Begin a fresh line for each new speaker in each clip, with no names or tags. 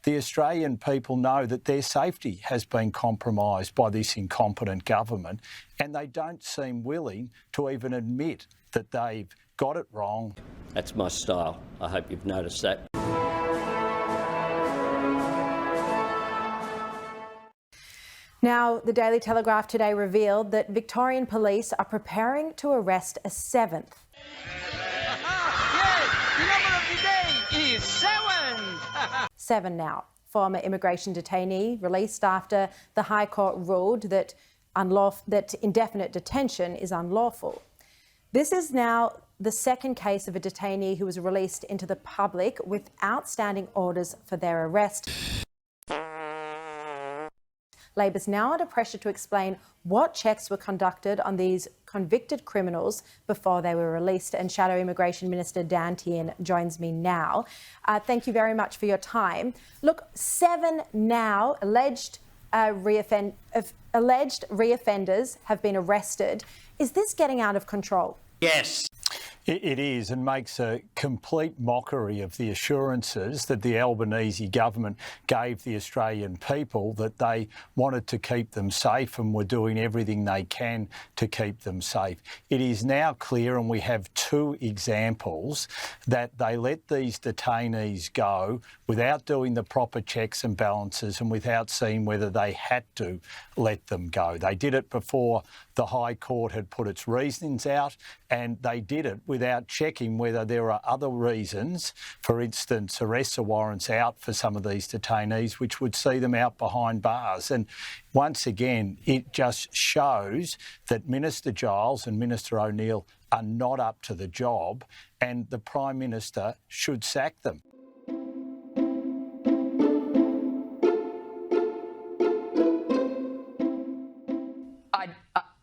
the Australian people know that their safety has been compromised by this incompetent government, and they don't seem willing to even admit that they've got it wrong.
That's my style. I hope you've noticed that.
Now, the Daily Telegraph today revealed that Victorian police are preparing to arrest a seventh.
Yes, the number of the day is 7.
7 now. Former immigration detainee released after the High Court ruled that indefinite detention is unlawful. This is now the second case of a detainee who was released into the public with outstanding orders for their arrest. Labor's now under pressure to explain what checks were conducted on these convicted criminals before they were released. And Shadow Immigration Minister Dan Tehan joins me now. Thank you very much for your time. Look, 7 now alleged reoffenders have been arrested. Is this getting out of control?
Yes.
It is, and makes a complete mockery of the assurances that the Albanese government gave the Australian people that they wanted to keep them safe and were doing everything they can to keep them safe. It is now clear, and we have 2 examples, that they let these detainees go without doing the proper checks and balances and without seeing whether they had to let them go. They did it before the High Court had put its reasonings out, and they did it without checking whether there are other reasons, for instance, arrest warrants out for some of these detainees, which would see them out behind bars. And once again, it just shows that Minister Giles and Minister O'Neill are not up to the job, and the Prime Minister should sack them.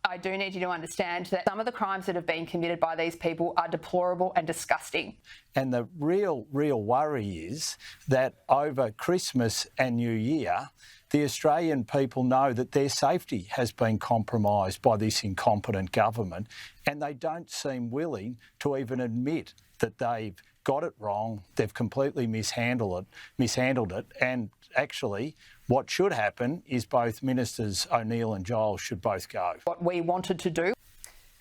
I do need you to understand that some of the crimes that have been committed by these people are deplorable and disgusting.
And the real worry is that over Christmas and New Year, the Australian people know that their safety has been compromised by this incompetent government, and they don't seem willing to even admit that they've got it wrong, they've completely mishandled it, and actually what should happen is both Ministers O'Neill and Giles should both go.
What we wanted to do.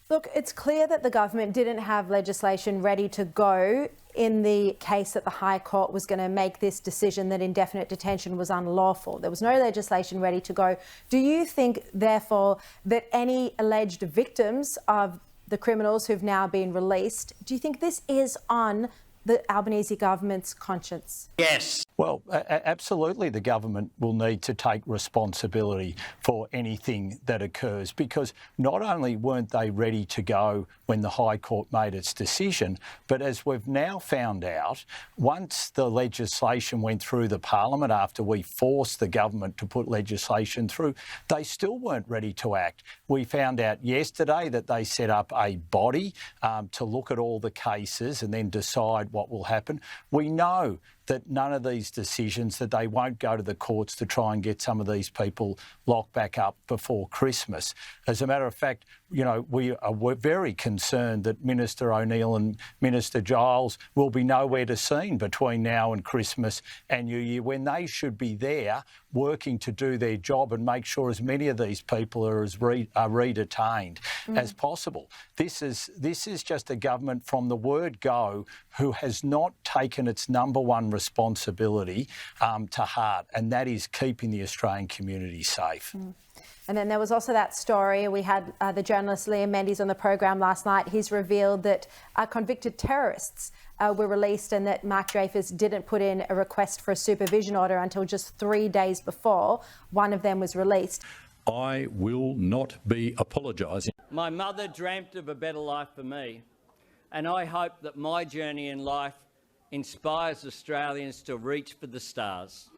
Look, it's clear that the government didn't have legislation ready to go in the case that the High Court was going to make this decision that indefinite detention was unlawful. There was no legislation ready to go. Do you think, therefore, that any alleged victims of the criminals who've now been released, do you think this is on the Albanese government's conscience?
Yes.
Well, absolutely the government will need to take responsibility for anything that occurs, because not only weren't they ready to go when the High Court made its decision, but as we've now found out, once the legislation went through the Parliament after we forced the government to put legislation through, they still weren't ready to act. We found out yesterday that they set up a body to look at all the cases and then decide what will happen. We know that none of these decisions, that they won't go to the courts to try and get some of these people locked back up before Christmas. As a matter of fact, we're very concerned that Minister O'Neill and Minister Giles will be nowhere to seen between now and Christmas and New Year, when they should be there working to do their job and make sure as many of these people are redetained as possible. This is just a government from the word go who has not taken its number one responsibility to heart, and that is keeping the Australian community safe.
And then there was also that story. We had the journalist Liam Mendes on the program last night. He's revealed that convicted terrorists were released, and that Mark Dreyfus didn't put in a request for a supervision order until just 3 days before one of them was released.
I will not be apologising.
My mother dreamt of a better life for me, and I hope that my journey in life inspires Australians to reach for the stars.